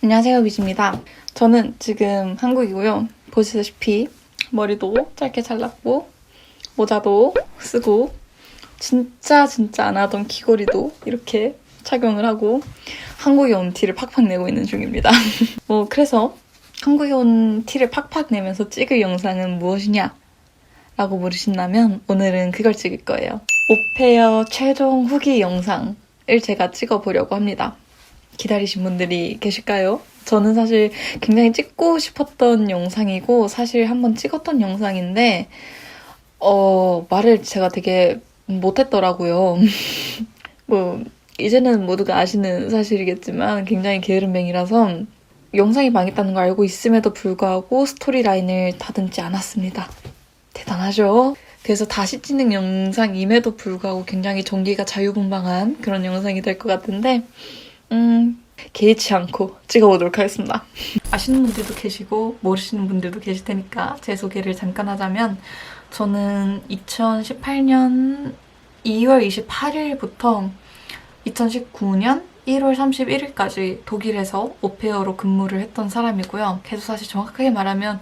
안녕하세요, 미지입니다. 저는 지금 한국이고요. 보시다시피 머리도 짧게 잘랐고 모자도 쓰고 진짜 안 하던 귀걸이도 이렇게 착용을 하고 한국에 온 티를 팍팍 내고 있는 중입니다. 그래서 한국에 온 티를 팍팍 내면서 찍을 영상은 무엇이냐? 라고 물으신다면 오늘은 그걸 찍을 거예요. 오페어 최종 후기 영상을 제가 찍어보려고 합니다. 기다리신 분들이 계실까요? 저는 사실 굉장히 찍고 싶었던 영상이고 사실 한번 찍었던 영상인데 말을 제가 되게 못했더라고요. 이제는 모두가 아시는 사실이겠지만 굉장히 게으름뱅이라서 영상이 망했다는 걸 알고 있음에도 불구하고 스토리라인을 다듬지 않았습니다. 대단하죠? 그래서 다시 찍는 영상임에도 불구하고 굉장히 전기가 자유분방한 그런 영상이 될 것 같은데 개의치 않고 찍어보도록 하겠습니다. 아시는 분들도 계시고 모르시는 분들도 계실 테니까 제 소개를 잠깐 하자면 저는 2018년 2월 28일부터 2019년 1월 31일까지 독일에서 오페어로 근무를 했던 사람이고요. 그래서 사실 정확하게 말하면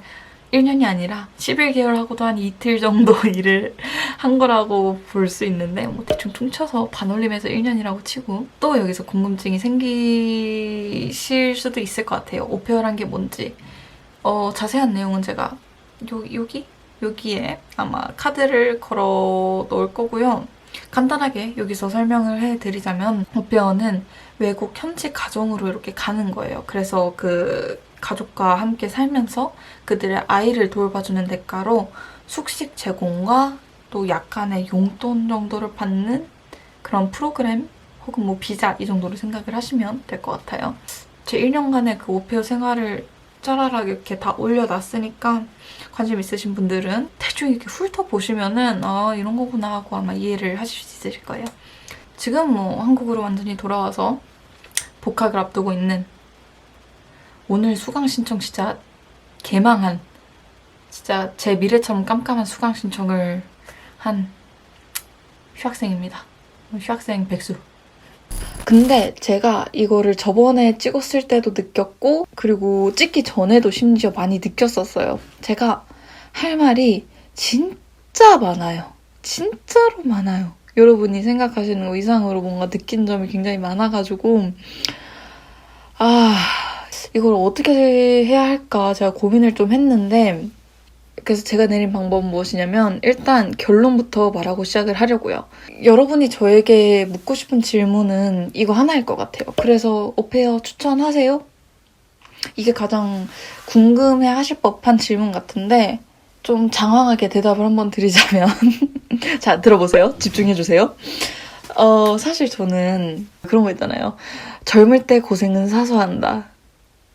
1년이 아니라 11개월 하고도 한 이틀 정도 일을 한 거라고 볼 수 있는데 대충 퉁쳐서 반올림해서 1년이라고 치고 또 여기서 궁금증이 생기실 수도 있을 것 같아요. 오페어란 게 뭔지 자세한 내용은 제가 여기에 아마 카드를 걸어 놓을 거고요. 간단하게 여기서 설명을 해드리자면 오페어는 외국 현지 가정으로 이렇게 가는 거예요. 그래서 그 가족과 함께 살면서 그들의 아이를 돌봐주는 대가로 숙식 제공과 또 약간의 용돈 정도를 받는 그런 프로그램 혹은 비자 이 정도로 생각을 하시면 될 것 같아요. 제 1년간의 그 오페어 생활을 짜라락 이렇게 다 올려놨으니까 관심 있으신 분들은 대충 이렇게 훑어보시면은 이런 거구나 하고 아마 이해를 하실 수 있으실 거예요. 지금 한국으로 완전히 돌아와서 복학을 앞두고 있는 오늘 수강 신청 진짜 개망한 진짜 제 미래처럼 깜깜한 수강 신청을 한 휴학생입니다. 휴학생 백수. 근데 제가 이거를 저번에 찍었을 때도 느꼈고 그리고 찍기 전에도 심지어 많이 느꼈었어요. 제가 할 말이 진짜 많아요. 진짜로 많아요. 여러분이 생각하시는 거 이상으로 뭔가 느낀 점이 굉장히 많아가지고 이걸 어떻게 해야 할까 제가 고민을 좀 했는데 그래서 제가 내린 방법은 무엇이냐면 일단 결론부터 말하고 시작을 하려고요. 여러분이 저에게 묻고 싶은 질문은 이거 하나일 것 같아요. 그래서 오페어 추천하세요? 이게 가장 궁금해 하실 법한 질문 같은데 좀 장황하게 대답을 한번 드리자면 자, 들어보세요. 집중해주세요. 사실 저는 그런 거 있잖아요. 젊을 때 고생은 사서 한다.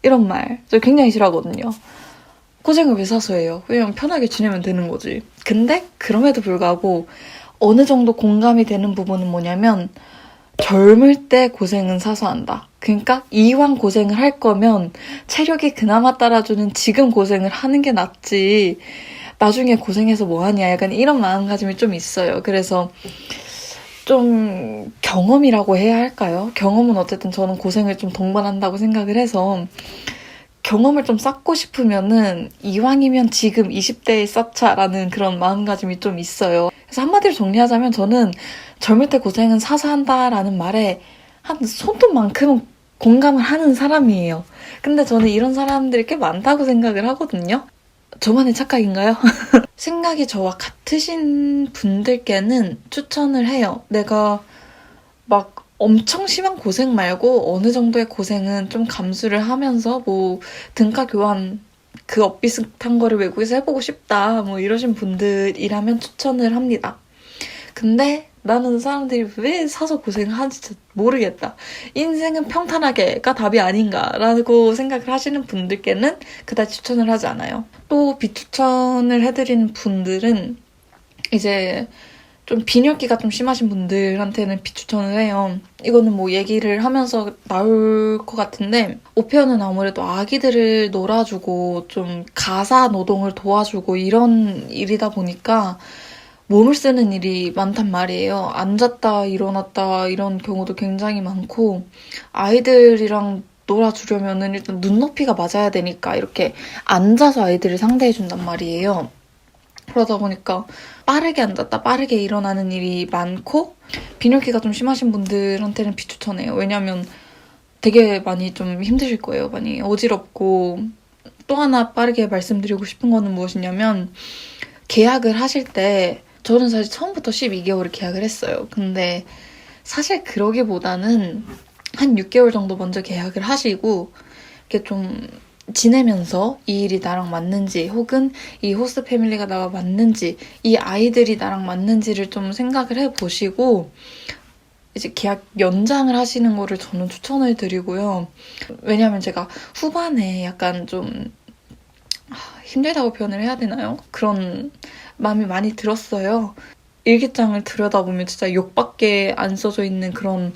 이런 말 저 굉장히 싫어하거든요. 고생을 왜 사서 해요? 왜냐면 편하게 지내면 되는 거지. 근데 그럼에도 불구하고 어느 정도 공감이 되는 부분은 뭐냐면 젊을 때 고생은 사서 한다. 그러니까 이왕 고생을 할 거면 체력이 그나마 따라주는 지금 고생을 하는 게 낫지 나중에 고생해서 뭐하냐 약간 이런 마음가짐이 좀 있어요. 그래서 좀 경험이라고 해야 할까요? 경험은 어쨌든 저는 고생을 좀 동반한다고 생각을 해서 경험을 좀 쌓고 싶으면은 이왕이면 지금 20대에 쌓자라는 그런 마음가짐이 좀 있어요. 그래서 한마디로 정리하자면 저는 젊을 때 고생은 사서 한다라는 말에 한 손톱만큼은 공감을 하는 사람이에요. 근데 저는 이런 사람들이 꽤 많다고 생각을 하거든요. 저만의 착각인가요? 생각이 저와 같으신 분들께는 추천을 해요. 내가 엄청 심한 고생 말고 어느 정도의 고생은 좀 감수를 하면서 등가 교환 그 엇비슷한 거를 외국에서 해보고 싶다 이러신 분들이라면 추천을 합니다. 근데 나는 사람들이 왜 사서 고생하는지 진짜 모르겠다. 인생은 평탄하게가 답이 아닌가라고 생각을 하시는 분들께는 그다지 추천을 하지 않아요. 또 비추천을 해드리는 분들은 이제 좀 빈혈기가 좀 심하신 분들한테는 비추천을 해요. 이거는 얘기를 하면서 나올 것 같은데 오페어는 아무래도 아기들을 놀아주고 좀 가사 노동을 도와주고 이런 일이다 보니까 몸을 쓰는 일이 많단 말이에요. 앉았다 일어났다 이런 경우도 굉장히 많고 아이들이랑 놀아주려면은 일단 눈높이가 맞아야 되니까 이렇게 앉아서 아이들을 상대해준단 말이에요. 그러다 보니까 빠르게 앉았다 빠르게 일어나는 일이 많고 빈혈기가 좀 심하신 분들한테는 비추천해요. 왜냐면 되게 많이 좀 힘드실 거예요. 많이 어지럽고 또 하나 빠르게 말씀드리고 싶은 거는 무엇이냐면 계약을 하실 때 저는 사실 처음부터 12개월을 계약을 했어요. 근데 사실 그러기보다는 한 6개월 정도 먼저 계약을 하시고 이렇게 좀 지내면서 이 일이 나랑 맞는지 혹은 이 호스트 패밀리가 나와 맞는지 이 아이들이 나랑 맞는지를 좀 생각을 해보시고 이제 계약 연장을 하시는 거를 저는 추천을 드리고요. 왜냐하면 제가 후반에 약간 좀 힘들다고 표현을 해야 되나요? 그런 마음이 많이 들었어요. 일기장을 들여다보면 진짜 욕밖에 안 써져 있는 그런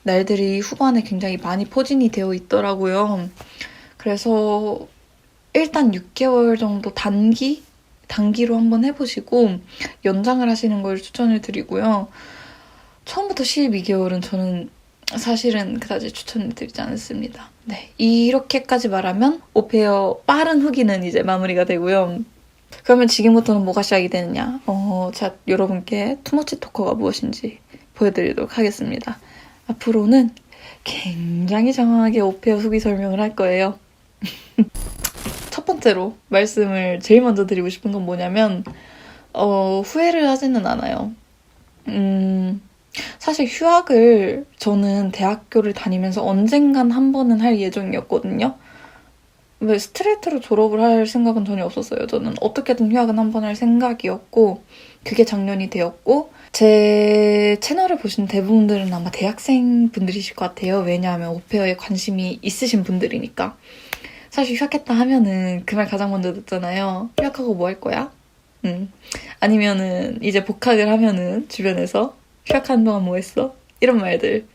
날들이 후반에 굉장히 많이 포진이 되어 있더라고요. 그래서 일단 6개월 정도 단기로 한번 해보시고 연장을 하시는 걸 추천을 드리고요. 처음부터 12개월은 저는 사실은 그다지 추천을 드리지 않습니다. 네, 이렇게까지 말하면 오페어 빠른 후기는 이제 마무리가 되고요. 그러면 지금부터는 뭐가 시작이 되느냐? 자, 여러분께 투머치 토커가 무엇인지 보여드리도록 하겠습니다. 앞으로는 굉장히 장황하게 오페어 후기 설명을 할 거예요. 첫 번째로 말씀을 제일 먼저 드리고 싶은 건 뭐냐면 후회를 하지는 않아요. 사실 휴학을 저는 대학교를 다니면서 언젠간 한 번은 할 예정이었거든요. 왜 스트레이트로 졸업을 할 생각은 전혀 없었어요. 저는 어떻게든 휴학은 한 번 할 생각이었고 그게 작년이 되었고 제 채널을 보신 대부분들은 아마 대학생 분들이실 것 같아요. 왜냐하면 오페어에 관심이 있으신 분들이니까. 사실 휴학했다 하면은 그 말 가장 먼저 듣잖아요. 휴학하고 뭐 할 거야? 아니면은 이제 복학을 하면은 주변에서 휴학하는 동안 뭐 했어? 이런 말들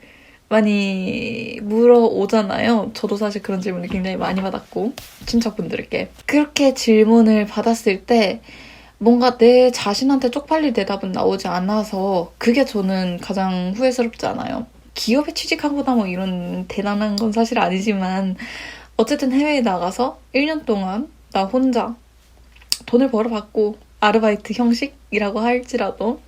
많이 물어오잖아요. 저도 사실 그런 질문을 굉장히 많이 받았고 친척분들께. 그렇게 질문을 받았을 때 뭔가 내 자신한테 쪽팔릴 대답은 나오지 않아서 그게 저는 가장 후회스럽지 않아요. 기업에 취직하거나 뭐 이런 대단한 건 사실 아니지만 어쨌든 해외에 나가서 1년 동안 나 혼자 돈을 벌어봤고 아르바이트 형식이라고 할지라도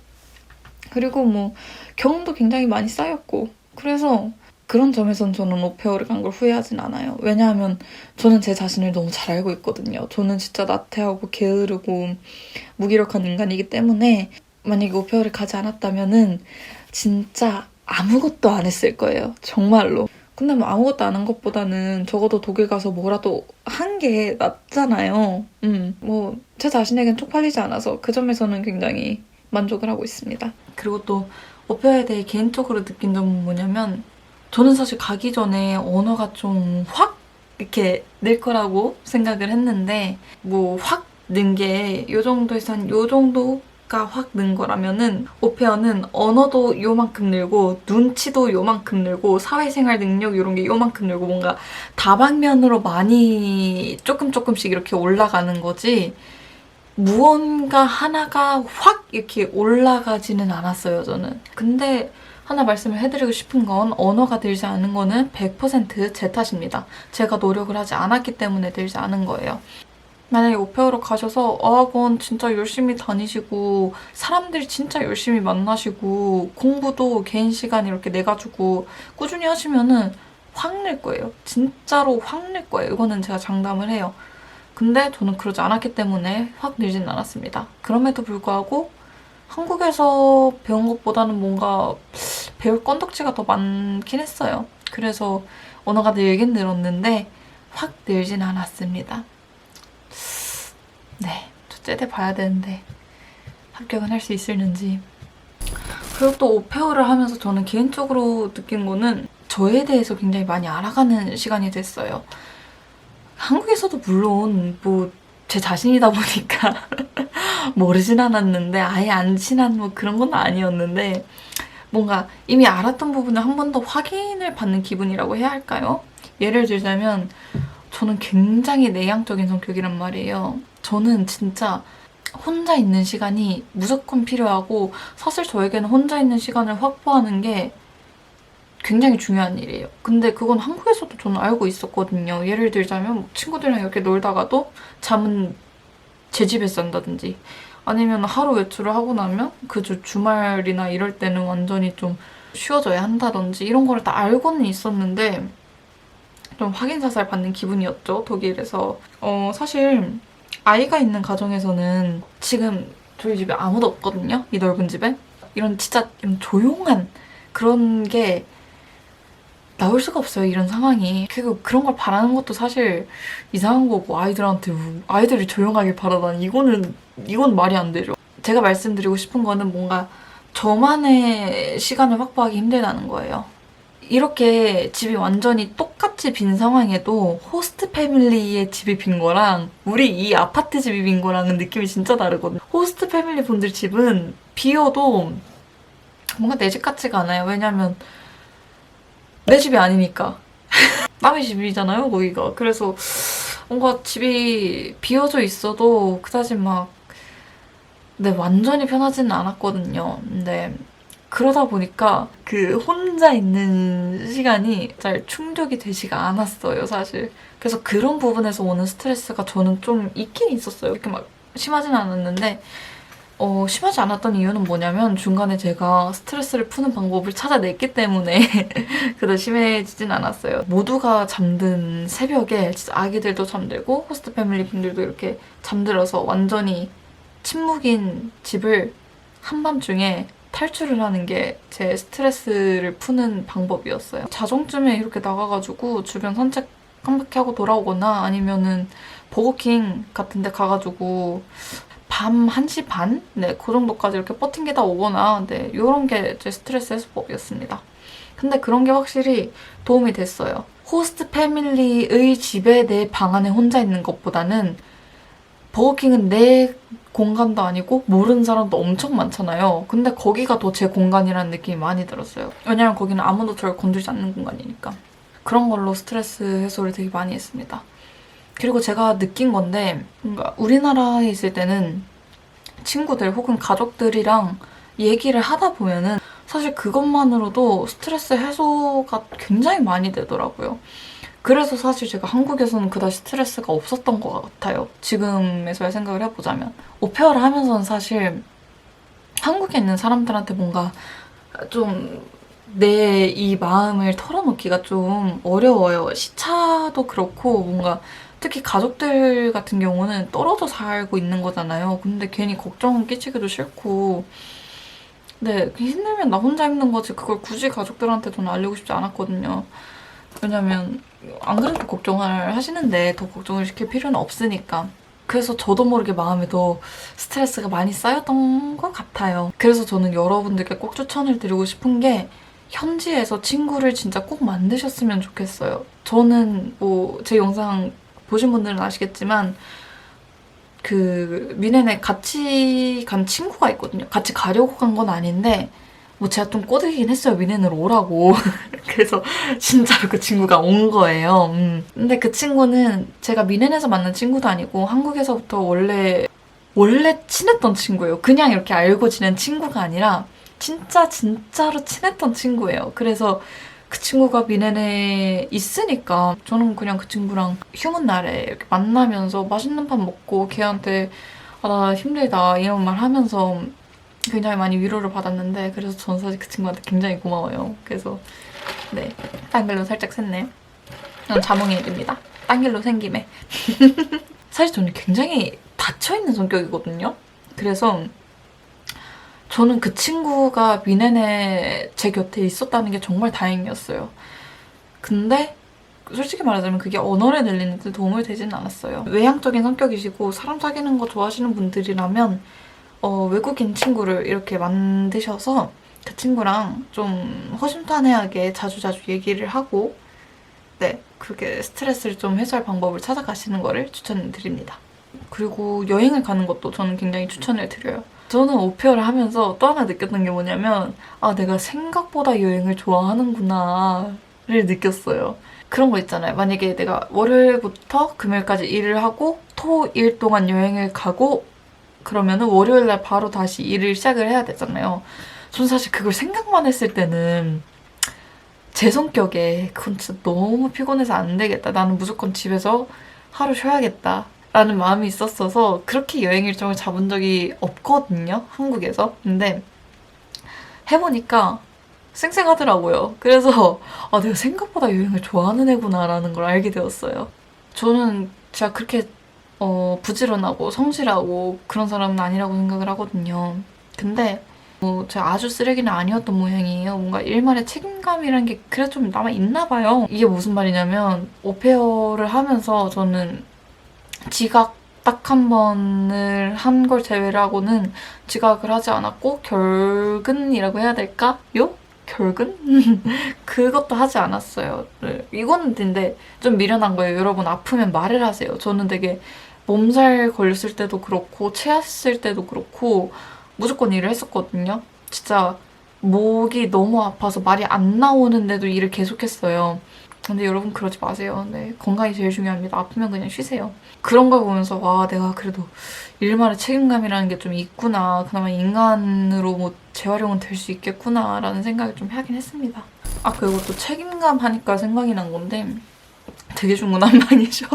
그리고 뭐 경험도 굉장히 많이 쌓였고 그래서 그런 점에선 저는 오페어를 간 걸 후회하진 않아요. 왜냐하면 저는 제 자신을 너무 잘 알고 있거든요. 저는 진짜 나태하고 게으르고 무기력한 인간이기 때문에 만약에 오페어를 가지 않았다면은 진짜 아무것도 안 했을 거예요. 정말로. 근데 뭐 아무것도 안 한 것보다는 적어도 독일 가서 뭐라도 한 게 낫잖아요. 뭐 제 자신에겐 쪽팔리지 않아서 그 점에서는 굉장히 만족을 하고 있습니다. 그리고 또 오페어에 대해 개인적으로 느낀 점은 뭐냐면 저는 사실 가기 전에 언어가 좀 확 이렇게 늘 거라고 생각을 했는데 뭐 확 는 게 요 정도에서 한 요 정도가 확 는 거라면은 오페어는 언어도 요만큼 늘고 눈치도 요만큼 늘고 사회생활 능력 이런 게 요만큼 늘고 뭔가 다방면으로 많이 조금씩 이렇게 올라가는 거지 무언가 하나가 확 이렇게 올라가지는 않았어요, 저는. 근데 하나 말씀을 해드리고 싶은 건 언어가 늘지 않은 거는 100%제 탓입니다. 제가 노력을 하지 않았기 때문에 늘지 않은 거예요. 만약에 오페어로 가셔서 어학원 진짜 열심히 다니시고 사람들 진짜 열심히 만나시고 공부도 개인 시간 이렇게 내가지고 꾸준히 하시면은 확 늘 거예요. 진짜로 확 늘 거예요. 이거는 제가 장담을 해요. 근데 저는 그러지 않았기 때문에 확 늘진 않았습니다. 그럼에도 불구하고 한국에서 배운 것보다는 뭔가 배울 건덕지가 더 많긴 했어요. 그래서 언어가 늘긴 늘었는데 확 늘진 않았습니다. 네, 저 제대 봐야 되는데 합격은 할 수 있을는지. 그리고 또 오페어를 하면서 저는 개인적으로 느낀 거는 저에 대해서 굉장히 많이 알아가는 시간이 됐어요. 한국에서도 물론 뭐 제 자신이다 보니까 모르진 않았는데 아예 안 친한 뭐 그런 건 아니었는데 뭔가 이미 알았던 부분을 한 번 더 확인을 받는 기분이라고 해야 할까요? 예를 들자면 저는 굉장히 내향적인 성격이란 말이에요. 저는 진짜 혼자 있는 시간이 무조건 필요하고 사실 저에게는 혼자 있는 시간을 확보하는 게 굉장히 중요한 일이에요. 근데 그건 한국에서도 저는 알고 있었거든요. 예를 들자면 뭐 친구들이랑 이렇게 놀다가도 잠은 제 집에서 잔다든지 아니면 하루 외출을 하고 나면 그 주말이나 이럴 때는 완전히 좀 쉬어져야 한다든지 이런 거를 다 알고는 있었는데 좀 확인사살 받는 기분이었죠, 독일에서. 사실 아이가 있는 가정에서는 지금 저희 집에 아무도 없거든요, 이 넓은 집에. 이런 진짜 이런 조용한 그런 게 나올 수가 없어요, 이런 상황이. 그리고 그런 걸 바라는 것도 사실 이상한 거고, 아이들한테 아이들이 조용하게 바라다니 이건 말이 안 되죠. 제가 말씀드리고 싶은 거는 뭔가 저만의 시간을 확보하기 힘들다는 거예요. 이렇게 집이 완전히 똑같이 빈 상황에도 호스트 패밀리의 집이 빈 거랑 우리 이 아파트 집이 빈 거랑은 느낌이 진짜 다르거든요. 호스트 패밀리 분들 집은 비어도 뭔가 내 집 같지가 않아요. 왜냐면 내 집이 아니니까. 남의 집이잖아요, 거기가. 그래서 뭔가 집이 비어져 있어도 그다지 막 완전히 편하지는 않았거든요. 근데 그러다 보니까 그 혼자 있는 시간이 잘 충족이 되지가 않았어요, 사실. 그래서 그런 부분에서 오는 스트레스가 저는 좀 있긴 있었어요. 이렇게 막 심하진 않았는데 심하지 않았던 이유는 뭐냐면 중간에 제가 스트레스를 푸는 방법을 찾아냈기 때문에 그다지 심해지진 않았어요. 모두가 잠든 새벽에 진짜 아기들도 잠들고 호스트 패밀리 분들도 이렇게 잠들어서 완전히 침묵인 집을 한밤중에 탈출을 하는 게 제 스트레스를 푸는 방법이었어요. 자정쯤에 이렇게 나가가지고 주변 산책 한 바퀴 하고 돌아오거나 아니면은 버거킹 같은 데 가가지고 밤 1시 반? 네, 그 정도까지 이렇게 버팅기다 오거나 네, 이런 게 제 스트레스 해소법이었습니다. 근데 그런 게 확실히 도움이 됐어요. 호스트 패밀리의 집에 내 방 안에 혼자 있는 것보다는 버거킹은 내 공간도 아니고 모르는 사람도 엄청 많잖아요. 근데 거기가 더 제 공간이라는 느낌이 많이 들었어요. 왜냐면 거기는 아무도 저를 건들지 않는 공간이니까. 그런 걸로 스트레스 해소를 되게 많이 했습니다. 그리고 제가 느낀 건데 뭔가 우리나라에 있을 때는 친구들 혹은 가족들이랑 얘기를 하다 보면은 사실 그것만으로도 스트레스 해소가 굉장히 많이 되더라고요. 그래서 사실 제가 한국에서는 그다지 스트레스가 없었던 것 같아요. 지금에서야 생각을 해보자면. 오페어를 하면서는 사실 한국에 있는 사람들한테 뭔가 좀 내 이 마음을 털어놓기가 좀 어려워요. 시차도 그렇고 뭔가 특히 가족들 같은 경우는 떨어져 살고 있는 거잖아요. 근데 괜히 걱정 끼치기도 싫고 네, 힘들면 나 혼자 힘든 거지 그걸 굳이 가족들한테 저는 알리고 싶지 않았거든요. 왜냐면 안 그래도 걱정을 하시는데 더 걱정을 시킬 필요는 없으니까. 그래서 저도 모르게 마음에 더 스트레스가 많이 쌓였던 것 같아요. 그래서 저는 여러분들께 꼭 추천을 드리고 싶은 게 현지에서 친구를 진짜 꼭 만드셨으면 좋겠어요. 저는 뭐 제 영상 보신 분들은 아시겠지만 그 미넨에 같이 간 친구가 있거든요. 같이 가려고 간 건 아닌데 뭐 제가 좀 꼬드기긴 했어요. 미넨으로 오라고. 그래서 진짜로 그 친구가 온 거예요. 근데 그 친구는 제가 미넨에서 만난 친구도 아니고 한국에서부터 원래 친했던 친구예요. 그냥 이렇게 알고 지낸 친구가 아니라 진짜로 친했던 친구예요. 그래서 그 친구가 미넨에 있으니까 저는 그냥 그 친구랑 휴문 날에 이렇게 만나면서 맛있는 밥 먹고 걔한테 나 힘들다 이런 말 하면서 굉장히 많이 위로를 받았는데 그래서 저는 사실 그 친구한테 굉장히 고마워요. 그래서 네, 딴 길로 살짝 샜네. 이건 자몽의 일입니다. 딴 길로 생김에. 사실 저는 굉장히 닫혀있는 성격이거든요. 그래서 저는 그 친구가 미넨에 제 곁에 있었다는 게 정말 다행이었어요. 근데 솔직히 말하자면 그게 언어를 늘리는 데 도움이 되진 않았어요. 외향적인 성격이시고 사람 사귀는 거 좋아하시는 분들이라면 외국인 친구를 이렇게 만드셔서 그 친구랑 좀 허심탄회하게 자주자주 얘기를 하고 네, 그렇게 스트레스를 좀 해소할 방법을 찾아가시는 거를 추천드립니다. 그리고 여행을 가는 것도 저는 굉장히 추천을 드려요. 저는 오페어를 하면서 또 하나 느꼈던 게 뭐냐면 내가 생각보다 여행을 좋아하는구나를 느꼈어요. 그런 거 있잖아요. 만약에 내가 월요일부터 금요일까지 일을 하고 토일 동안 여행을 가고 그러면은 월요일날 바로 다시 일을 시작을 해야 되잖아요. 전 사실 그걸 생각만 했을 때는 제 성격에 그건 진짜 너무 피곤해서 안 되겠다. 나는 무조건 집에서 하루 쉬어야겠다. 라는 마음이 있었어서 그렇게 여행 일정을 잡은 적이 없거든요. 한국에서. 근데 해보니까 쌩쌩하더라고요. 그래서 내가 생각보다 여행을 좋아하는 애구나라는 걸 알게 되었어요. 저는 제가 그렇게 부지런하고 성실하고 그런 사람은 아니라고 생각을 하거든요. 근데 제가 아주 쓰레기는 아니었던 모양이에요. 뭔가 일말의 책임감이라는 게 그래도 좀 남아 있나 봐요. 이게 무슨 말이냐면 오페어를 하면서 저는 지각 딱 한 번을 한 걸 제외를 하고는 지각을 하지 않았고 결근이라고 해야 될까요? 결근? 그것도 하지 않았어요. 네. 이거는 근데 좀 미련한 거예요. 여러분 아프면 말을 하세요. 저는 되게 몸살 걸렸을 때도 그렇고 체했을 때도 그렇고 무조건 일을 했었거든요. 진짜 목이 너무 아파서 말이 안 나오는데도 일을 계속했어요. 근데 여러분 그러지 마세요. 네, 건강이 제일 중요합니다. 아프면 그냥 쉬세요. 그런 걸 보면서 와 내가 그래도 일말의 책임감이라는 게 좀 있구나. 그나마 인간으로 뭐 재활용은 될 수 있겠구나 라는 생각을 좀 하긴 했습니다. 그리고 또 책임감 하니까 생각이 난 건데 되게 중구난방이죠.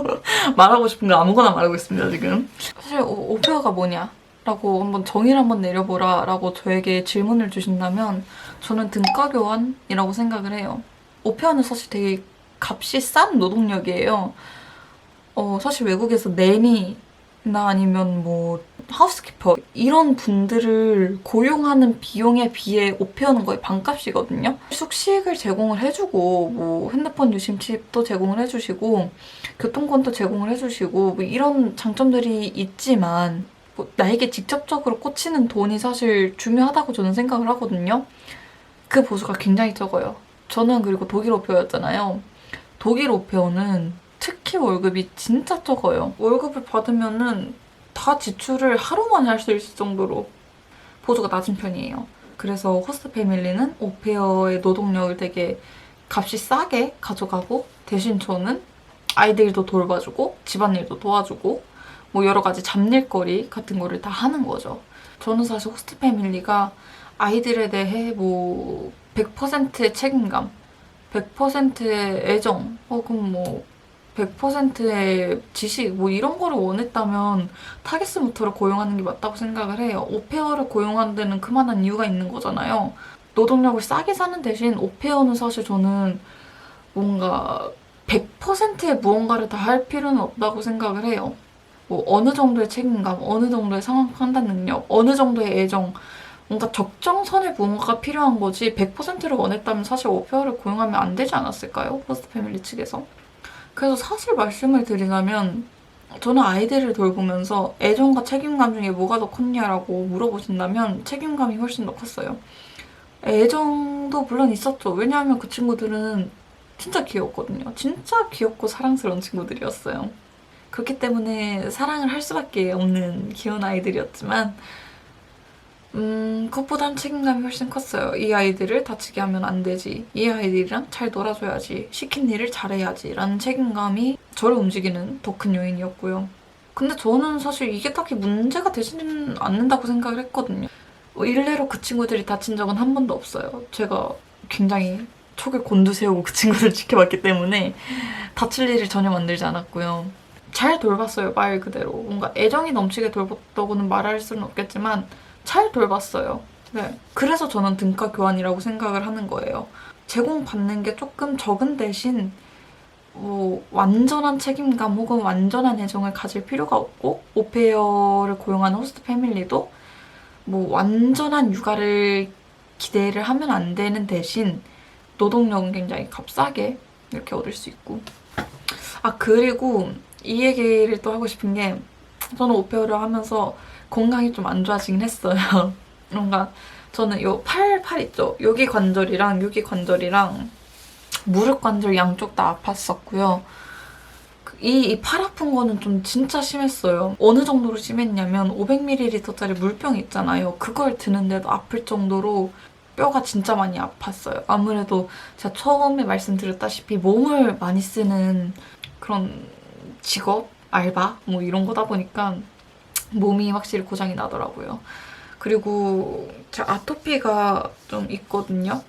말하고 싶은 거 아무거나 말하고 있습니다 지금. 사실 오페어가 뭐냐? 라고 한번 정의를 한번 내려보라 라고 저에게 질문을 주신다면 저는 등가 교환이라고 생각을 해요. 오페어는 사실 되게 값이 싼 노동력이에요. 사실 외국에서 내니나 아니면 뭐 하우스키퍼 이런 분들을 고용하는 비용에 비해 오페어는 거의 반값이거든요. 숙식을 제공을 해주고 뭐 핸드폰 유심칩도 제공을 해주시고 교통권도 제공을 해주시고 뭐 이런 장점들이 있지만 뭐 나에게 직접적으로 꽂히는 돈이 사실 중요하다고 저는 생각을 하거든요. 그 보수가 굉장히 적어요. 저는 그리고 독일 오페어였잖아요. 독일 오페어는 특히 월급이 진짜 적어요. 월급을 받으면은 다 지출을 하루 만에 할 수 있을 정도로 보수가 낮은 편이에요. 그래서 호스트 패밀리는 오페어의 노동력을 되게 값이 싸게 가져가고 대신 저는 아이들도 돌봐주고 집안일도 도와주고 뭐 여러 가지 잡일거리 같은 거를 다 하는 거죠. 저는 사실 호스트 패밀리가 아이들에 대해 뭐 100%의 책임감, 100%의 애정, 혹은 뭐 100%의 지식 뭐 이런 거를 원했다면 타겟스 모터를 고용하는 게 맞다고 생각을 해요. 오페어를 고용하는 데는 그만한 이유가 있는 거잖아요. 노동력을 싸게 사는 대신 오페어는 사실 저는 뭔가 100%의 무언가를 다 할 필요는 없다고 생각을 해요. 뭐 어느 정도의 책임감, 어느 정도의 상황 판단 능력, 어느 정도의 애정, 뭔가 적정선의 무언가가 필요한 거지 100%를 원했다면 사실 오페어를 고용하면 안 되지 않았을까요? 호스트 패밀리 측에서. 그래서 사실 말씀을 드리자면 저는 아이들을 돌보면서 애정과 책임감 중에 뭐가 더 컸냐라고 물어보신다면 책임감이 훨씬 더 컸어요. 애정도 물론 있었죠. 왜냐하면 그 친구들은 진짜 귀여웠거든요. 진짜 귀엽고 사랑스러운 친구들이었어요. 그렇기 때문에 사랑을 할 수밖에 없는 귀여운 아이들이었지만 그것보단 책임감이 훨씬 컸어요. 이 아이들을 다치게 하면 안 되지. 이 아이들이랑 잘 놀아줘야지. 시킨 일을 잘해야지. 라는 책임감이 저를 움직이는 더 큰 요인이었고요. 근데 저는 사실 이게 딱히 문제가 되지는 않는다고 생각을 했거든요. 일례로 그 친구들이 다친 적은 한 번도 없어요. 제가 굉장히 촉을 곤두세우고 그 친구들 지켜봤기 때문에 다칠 일을 전혀 만들지 않았고요. 잘 돌봤어요, 말 그대로. 뭔가 애정이 넘치게 돌봤다고는 말할 수는 없겠지만 잘 돌봤어요. 네. 그래서 저는 등가 교환이라고 생각을 하는 거예요. 제공받는 게 조금 적은 대신 뭐 완전한 책임감 혹은 완전한 애정을 가질 필요가 없고 오페어를 고용하는 호스트 패밀리도 뭐 완전한 육아를 기대를 하면 안 되는 대신 노동력은 굉장히 값싸게 이렇게 얻을 수 있고 그리고 이 얘기를 또 하고 싶은 게 저는 오페어를 하면서 건강이 좀 안 좋아지긴 했어요. 뭔가 저는 요 팔 있죠? 여기 관절이랑 여기 관절이랑 무릎 관절 양쪽 다 아팠었고요. 이 팔 아픈 거는 좀 진짜 심했어요. 어느 정도로 심했냐면 500ml짜리 물병 있잖아요. 그걸 드는데도 아플 정도로 뼈가 진짜 많이 아팠어요. 아무래도 제가 처음에 말씀드렸다시피 몸을 많이 쓰는 그런 직업, 알바 뭐 이런 거다 보니까 몸이 확실히 고장이 나더라고요. 그리고 제가 아토피가 좀 있거든요.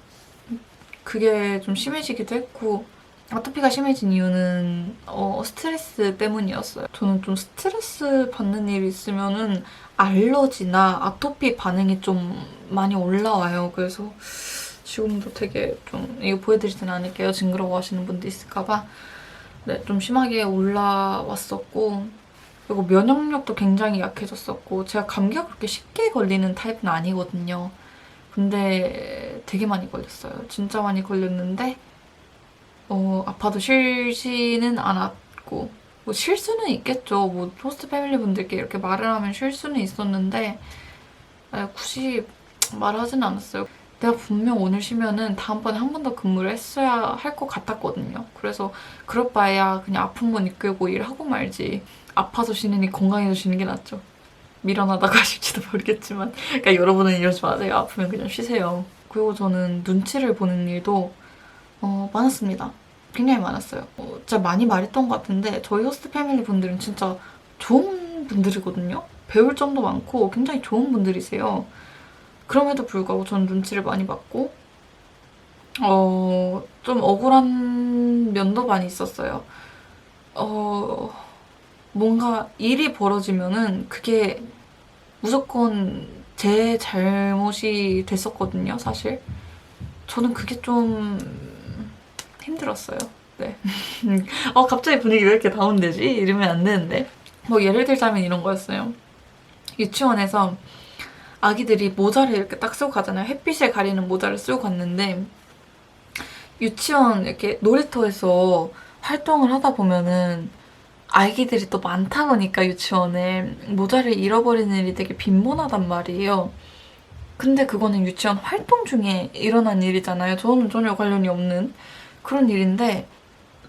그게 좀 심해지기도 했고 아토피가 심해진 이유는 스트레스 때문이었어요. 저는 좀 스트레스 받는 일이 있으면은 알러지나 아토피 반응이 좀 많이 올라와요. 그래서 지금도 되게 좀 이거 보여드리진 않을게요. 징그러워하시는 분도 있을까봐. 네, 좀 심하게 올라왔었고 그리고 면역력도 굉장히 약해졌었고 제가 감기가 그렇게 쉽게 걸리는 타입은 아니거든요. 근데 되게 많이 걸렸어요. 진짜 많이 걸렸는데 아파도 싫지는 않았고 뭐 쉴 수는 있겠죠. 뭐 호스트 패밀리 분들께 이렇게 말을 하면 쉴 수는 있었는데 굳이 말하진 않았어요. 내가 분명 오늘 쉬면은 다음번에 한 번 더 근무를 했어야 할 것 같았거든요. 그래서 그럴 바에야 그냥 아픈 건 이끌고 일하고 말지. 아파서 쉬느니 건강해서 쉬는 게 낫죠. 미련하다가 하실지도 모르겠지만 그러니까 여러분은 이러지 마세요. 아프면 그냥 쉬세요. 그리고 저는 눈치를 보는 일도 많았습니다. 굉장히 많았어요. 진짜 많이 말했던 것 같은데 저희 호스트 패밀리 분들은 진짜 좋은 분들이거든요. 배울 점도 많고 굉장히 좋은 분들이세요. 그럼에도 불구하고 저는 눈치를 많이 받고 좀 억울한 면도 많이 있었어요. 뭔가 일이 벌어지면은 그게 무조건 제 잘못이 됐었거든요, 사실. 저는 그게 좀 힘들었어요. 네. 갑자기 분위기 왜 이렇게 다운되지? 이러면 안 되는데. 뭐 예를 들자면 이런 거였어요. 유치원에서 아기들이 모자를 이렇게 딱 쓰고 가잖아요. 햇빛을 가리는 모자를 쓰고 갔는데 유치원 이렇게 놀이터에서 활동을 하다 보면은 아기들이 또 많다 보니까 유치원에 모자를 잃어버리는 일이 되게 빈번하단 말이에요. 근데 그거는 유치원 활동 중에 일어난 일이잖아요. 저는 전혀 관련이 없는 그런 일인데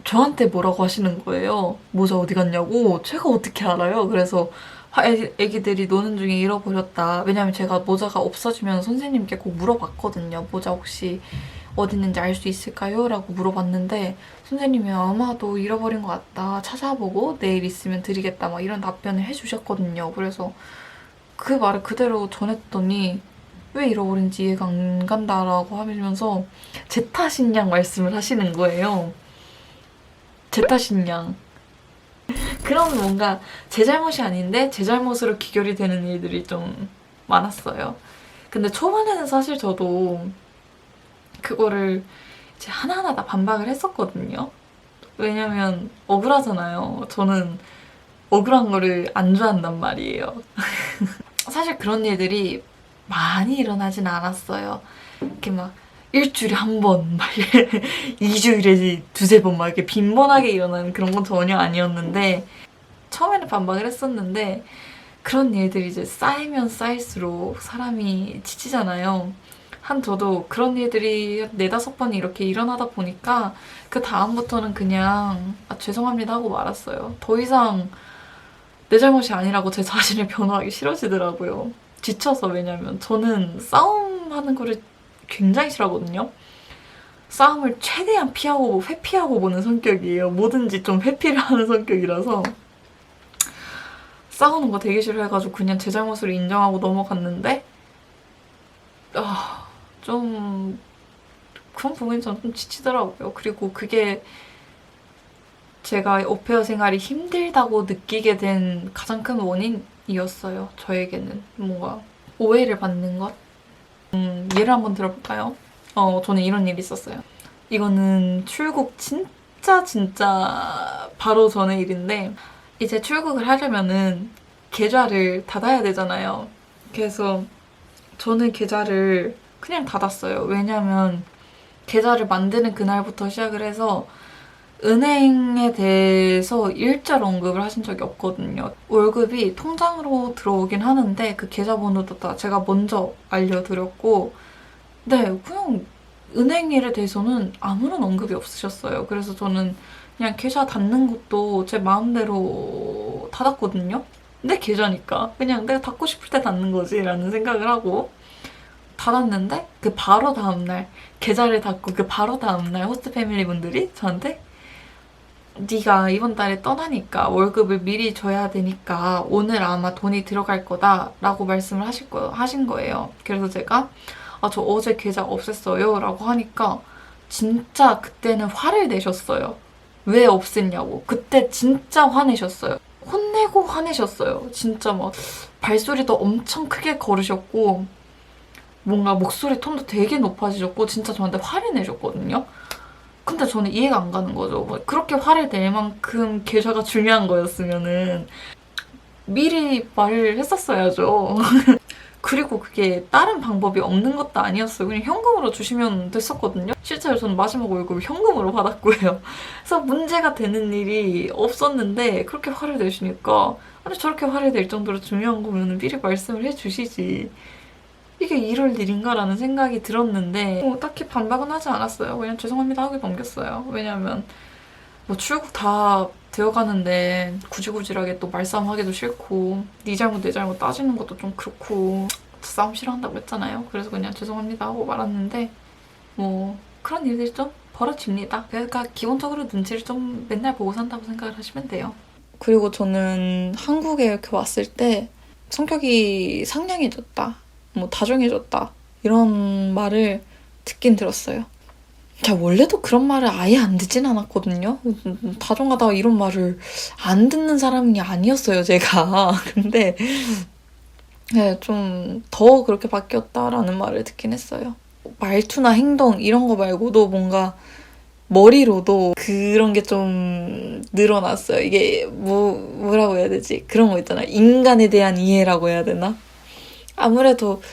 저한테 뭐라고 하시는 거예요. 모자 어디 갔냐고. 제가 어떻게 알아요? 그래서 애기들이 노는 중에 잃어버렸다. 왜냐면 제가 모자가 없어지면 선생님께 꼭 물어봤거든요. 모자 혹시 어디 있는지 알 수 있을까요? 라고 물어봤는데 선생님이 아마도 잃어버린 것 같다. 찾아보고 내일 있으면 드리겠다. 막 이런 답변을 해주셨거든요. 그래서 그 말을 그대로 전했더니 왜 잃어버린지 이해가 안 간다라고 하면서 제 탓인 양 말씀을 하시는 거예요. 제 탓인 양. 그럼 뭔가 제 잘못이 아닌데 제 잘못으로 귀결이 되는 일들이 좀 많았어요. 근데 초반에는 사실 저도 그거를 이제 하나하나 다 반박을 했었거든요. 왜냐면 억울하잖아요. 저는 억울한 거를 안 좋아한단 말이에요. 사실 그런 일들이 많이 일어나진 않았어요. 이렇게 막 일주일에 한 번, 막 2주일에 두세 번 막 이렇게 빈번하게 일어나는 그런 건 전혀 아니었는데 처음에는 반박을 했었는데 그런 일들이 이제 쌓이면 쌓일수록 사람이 지치잖아요. 저도 그런 일들이 4-5번이 이렇게 일어나다 보니까 그 다음부터는 그냥 죄송합니다 하고 말았어요. 더 이상 내 잘못이 아니라고 제 자신을 변호하기 싫어지더라고요. 지쳐서. 왜냐면 저는 싸움하는 거를 굉장히 싫어하거든요. 싸움을 최대한 피하고 회피하고 보는 성격이에요. 뭐든지 좀 회피를 하는 성격이라서 싸우는 거 되게 싫어해가지고 그냥 제 잘못을 인정하고 넘어갔는데 좀 그런 부분이 저는 좀 지치더라고요. 그리고 그게 제가 오페어 생활이 힘들다고 느끼게 된 가장 큰 원인이었어요. 저에게는 뭔가 오해를 받는 것. 예를 한번 들어볼까요? 저는 이런 일이 있었어요. 이거는 출국 진짜 바로 전의 일인데 이제 출국을 하려면은 계좌를 닫아야 되잖아요. 그래서 저는 계좌를 그냥 닫았어요. 왜냐면 계좌를 만드는 그날부터 시작을 해서 은행에 대해서 일절 언급을 하신 적이 없거든요. 월급이 통장으로 들어오긴 하는데 그 계좌번호도 다 제가 먼저 알려드렸고 네, 그냥 은행 일에 대해서는 아무런 언급이 없으셨어요. 그래서 저는 그냥 계좌 닫는 것도 제 마음대로 닫았거든요. 내 계좌니까 그냥 내가 닫고 싶을 때 닫는 거지 라는 생각을 하고 닫았는데 그 바로 다음날 계좌를 닫고 그 바로 다음날 호스트 패밀리 분들이 저한테 네가 이번 달에 떠나니까 월급을 미리 줘야 되니까 오늘 아마 돈이 들어갈 거다 라고 말씀을 하신 거예요. 그래서 제가 저 어제 계좌 없앴어요 라고 하니까 진짜 그때는 화를 내셨어요. 왜 없앴냐고. 그때 진짜 화내셨어요. 혼내고 화내셨어요. 진짜 막 발소리도 엄청 크게 걸으셨고 뭔가 목소리 톤도 되게 높아지셨고 진짜 저한테 화를 내셨거든요. 근데 저는 이해가 안 가는 거죠. 뭐 그렇게 화를 낼 만큼 계좌가 중요한 거였으면은 미리 말을 했었어야죠. 그리고 그게 다른 방법이 없는 것도 아니었어요. 그냥 현금으로 주시면 됐었거든요. 실제로 저는 마지막 월급을 현금으로 받았고요. 그래서 문제가 되는 일이 없었는데 그렇게 화를 내시니까 아니 저렇게 화를 낼 정도로 중요한 거면 미리 말씀을 해주시지. 이게 이럴 일인가라는 생각이 들었는데 딱히 반박은 하지 않았어요. 그냥 죄송합니다 하고 넘겼어요. 왜냐면 뭐 출국 다 되어가는데 구질구질하게 또 말싸움하기도 싫고 네 잘못 내 잘못 따지는 것도 좀 그렇고 싸움 싫어한다고 했잖아요. 그래서 그냥 죄송합니다 하고 말았는데 뭐 그런 일들이 좀 벌어집니다. 그러니까 기본적으로 눈치를 좀 맨날 보고 산다고 생각을 하시면 돼요. 그리고 저는 한국에 이렇게 왔을 때 성격이 상냥해졌다, 뭐 다정해졌다 이런 말을 듣긴 들었어요. 제가 원래도 그런 말을 아예 안 듣진 않았거든요. 다정하다 이런 말을 안 듣는 사람이 아니었어요, 제가. 근데 네, 좀 더 그렇게 바뀌었다라는 말을 듣긴 했어요. 말투나 행동 이런 거 말고도 뭔가 머리로도 그런 게 좀 늘어났어요. 이게 뭐라고 해야 되지? 그런 거 있잖아요. 인간에 대한 이해라고 해야 되나? 아무래도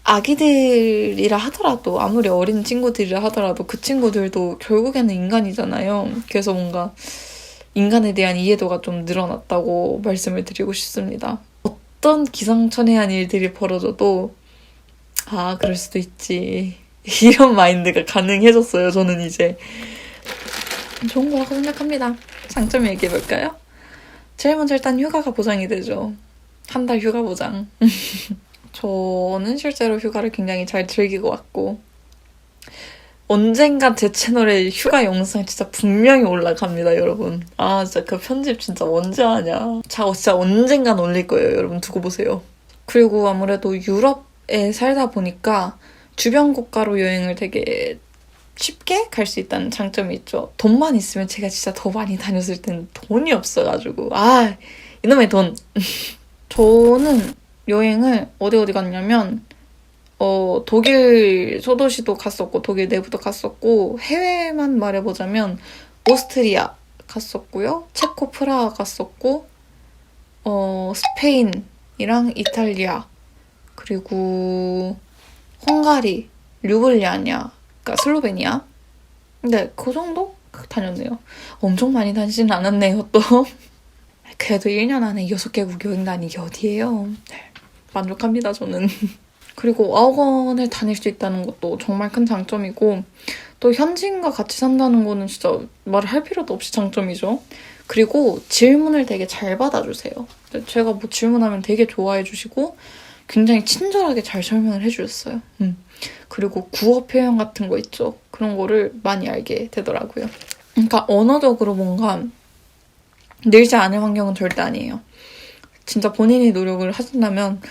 아기들이라 하더라도 아무리 어린 친구들이라 하더라도 그 친구들도 결국에는 인간이잖아요. 그래서 뭔가 인간에 대한 이해도가 좀 늘어났다고 말씀을 드리고 싶습니다. 어떤 기상천외한 일들이 벌어져도 아 그럴 수도 있지 이런 마인드가 가능해졌어요. 저는 이제 좋은 거라고 생각합니다. 장점 얘기해볼까요? 제일 먼저 일단 휴가가 보장이 되죠. 한 달 휴가 보장. 저는 실제로 휴가를 굉장히 잘 즐기고 왔고 언젠간 제 채널에 휴가 영상 진짜 분명히 올라갑니다, 여러분. 아 진짜 그 편집 진짜 언제 하냐. 진짜 언젠간 올릴 거예요, 여러분. 두고 보세요. 그리고 아무래도 유럽에 살다 보니까 주변 국가로 여행을 되게 쉽게 갈 수 있다는 장점이 있죠. 돈만 있으면 제가 진짜 더 많이 다녔을 때는 돈이 없어가지고 아 이놈의 돈. 저는 여행을 어디 갔냐면 독일 소도시도 갔었고 독일 내부도 갔었고 해외만 말해보자면 오스트리아 갔었고요. 체코 프라하 갔었고 스페인이랑 이탈리아 그리고 헝가리, 류블리아냐 그러니까 슬로베니아. 근데 그 정도 다녔네요. 엄청 많이 다니진 않았네요 또. 그래도 1년 안에 6개국 여행 다니기 어디예요. 만족합니다, 저는. 그리고 어학원을 다닐 수 있다는 것도 정말 큰 장점이고 또 현지인과 같이 산다는 거는 진짜 말을 할 필요도 없이 장점이죠. 그리고 질문을 되게 잘 받아주세요. 제가 뭐 질문하면 되게 좋아해 주시고 굉장히 친절하게 잘 설명을 해주셨어요. 그리고 구어 표현 같은 거 있죠. 그런 거를 많이 알게 되더라고요. 그러니까 언어적으로 뭔가 늘지 않을 환경은 절대 아니에요. 진짜 본인이 노력을 하신다면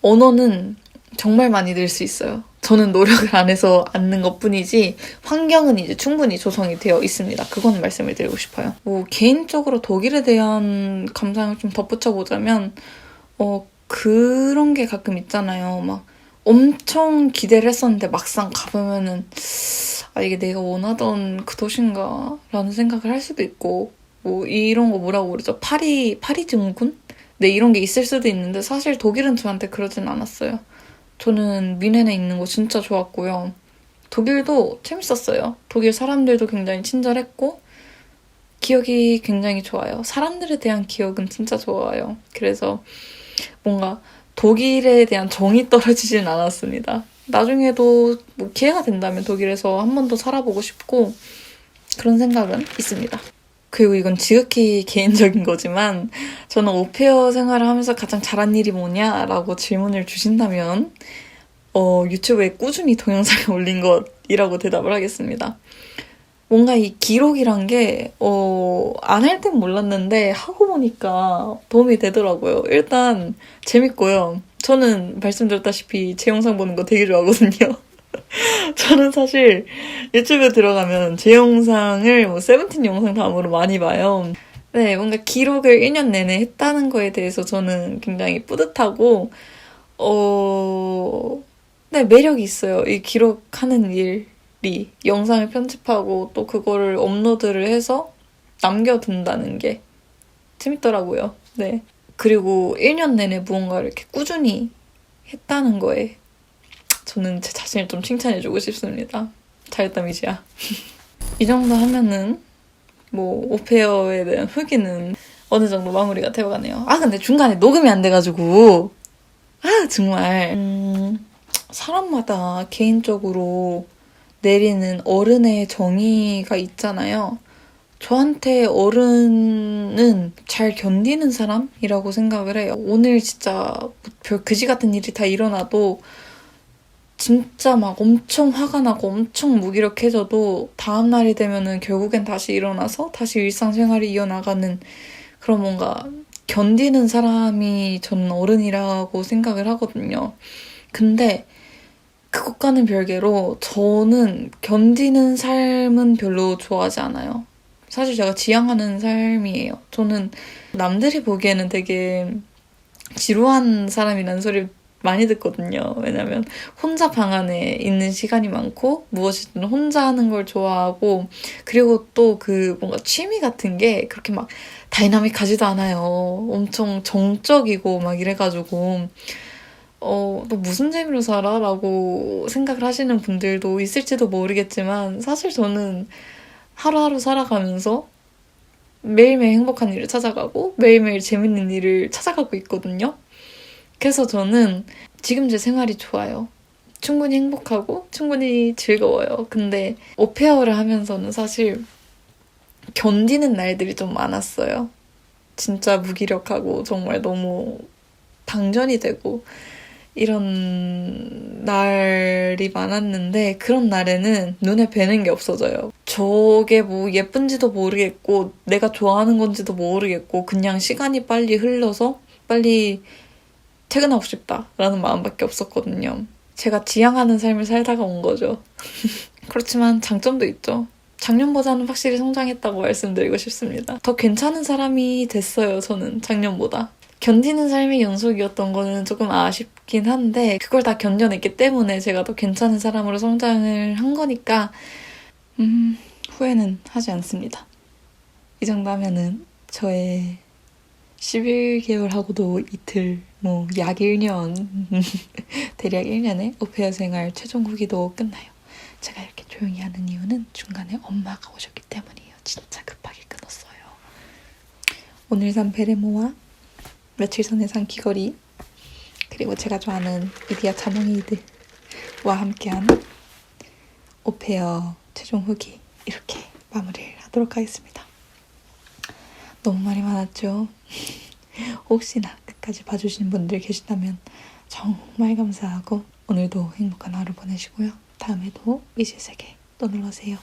언어는 정말 많이 늘 수 있어요. 저는 노력을 안 해서 안 는 것뿐이지 환경은 이제 충분히 조성이 되어 있습니다. 그건 말씀을 드리고 싶어요. 뭐 개인적으로 독일에 대한 감상을 좀 덧붙여보자면 그런 게 가끔 있잖아요. 막 엄청 기대를 했었는데 막상 가보면은 아 이게 내가 원하던 그 도시인가 라는 생각을 할 수도 있고 뭐 이런 거 뭐라고 그러죠? 파리 증후군? 네, 이런 게 있을 수도 있는데 사실 독일은 저한테 그러진 않았어요. 저는 뮌헨에 있는 거 진짜 좋았고요. 독일도 재밌었어요. 독일 사람들도 굉장히 친절했고 기억이 굉장히 좋아요. 사람들에 대한 기억은 진짜 좋아요. 그래서 뭔가 독일에 대한 정이 떨어지진 않았습니다. 나중에도 뭐 기회가 된다면 독일에서 한 번 더 살아보고 싶고 그런 생각은 있습니다. 그리고 이건 지극히 개인적인 거지만 저는 오페어 생활을 하면서 가장 잘한 일이 뭐냐라고 질문을 주신다면 유튜브에 꾸준히 동영상을 올린 것이라고 대답을 하겠습니다. 뭔가 이 기록이란 게 안 할 땐 몰랐는데 하고 보니까 도움이 되더라고요. 일단 재밌고요. 저는 말씀드렸다시피 제 영상 보는 거 되게 좋아하거든요. 저는 사실 유튜브에 들어가면 제 영상을 뭐 세븐틴 영상 다음으로 많이 봐요. 네, 뭔가 기록을 1년 내내 했다는 거에 대해서 저는 굉장히 뿌듯하고, 네, 매력이 있어요. 이 기록하는 일이. 영상을 편집하고 또 그거를 업로드를 해서 남겨둔다는 게 재밌더라고요. 네. 그리고 1년 내내 무언가를 이렇게 꾸준히 했다는 거에 저는 제 자신을 좀 칭찬해주고 싶습니다. 잘했다, 미지야. 이 정도 하면은 뭐 오페어에 대한 후기는 어느 정도 마무리가 되어가네요. 아, 근데 중간에 녹음이 안 돼가지고 정말 사람마다 개인적으로 내리는 어른의 정의가 있잖아요. 저한테 어른은 잘 견디는 사람이라고 생각을 해요. 오늘 진짜 별 그지 같은 일이 다 일어나도 진짜 막 엄청 화가 나고 엄청 무기력해져도 다음날이 되면은 결국엔 다시 일어나서 다시 일상생활이 이어나가는 그런 뭔가 견디는 사람이 저는 어른이라고 생각을 하거든요. 근데 그것과는 별개로 저는 견디는 삶은 별로 좋아하지 않아요. 사실 제가 지향하는 삶이에요. 저는 남들이 보기에는 되게 지루한 사람이라는 소리 많이 듣거든요. 왜냐면 혼자 방 안에 있는 시간이 많고 무엇이든 혼자 하는 걸 좋아하고 그리고 또 그 뭔가 취미 같은 게 그렇게 막 다이나믹하지도 않아요. 엄청 정적이고 막 이래가지고 너 무슨 재미로 살아? 라고 생각을 하시는 분들도 있을지도 모르겠지만 사실 저는 하루하루 살아가면서 매일매일 행복한 일을 찾아가고 매일매일 재밌는 일을 찾아가고 있거든요. 그래서 저는 지금 제 생활이 좋아요. 충분히 행복하고 충분히 즐거워요. 근데 오페어를 하면서는 사실 견디는 날들이 좀 많았어요. 진짜 무기력하고 정말 너무 당전이 되고 이런 날이 많았는데 그런 날에는 눈에 뵈는 게 없어져요. 저게 뭐 예쁜지도 모르겠고 내가 좋아하는 건지도 모르겠고 그냥 시간이 빨리 흘러서 빨리 퇴근하고 싶다라는 마음밖에 없었거든요. 제가 지향하는 삶을 살다가 온 거죠. 그렇지만 장점도 있죠. 작년보다는 확실히 성장했다고 말씀드리고 싶습니다. 더 괜찮은 사람이 됐어요, 저는 작년보다. 견디는 삶의 연속이었던 거는 조금 아쉽긴 한데 그걸 다 견뎌냈기 때문에 제가 더 괜찮은 사람으로 성장을 한 거니까 후회는 하지 않습니다. 이 정도 하면은 저의 11개월하고도 이틀, 약 1년, 대략 1년의 오페어 생활 최종 후기도 끝나요. 제가 이렇게 조용히 하는 이유는 중간에 엄마가 오셨기 때문이에요. 진짜 급하게 끊었어요. 오늘 산 베레모와 며칠 전에 산 귀걸이 그리고 제가 좋아하는 이디야 자몽이드와 함께한 오페어 최종 후기 이렇게 마무리를 하도록 하겠습니다. 너무 말이 많았죠? 혹시나 끝까지 봐주신 분들 계시다면 정말 감사하고 오늘도 행복한 하루 보내시고요. 다음에도 미실세계 또 놀러오세요.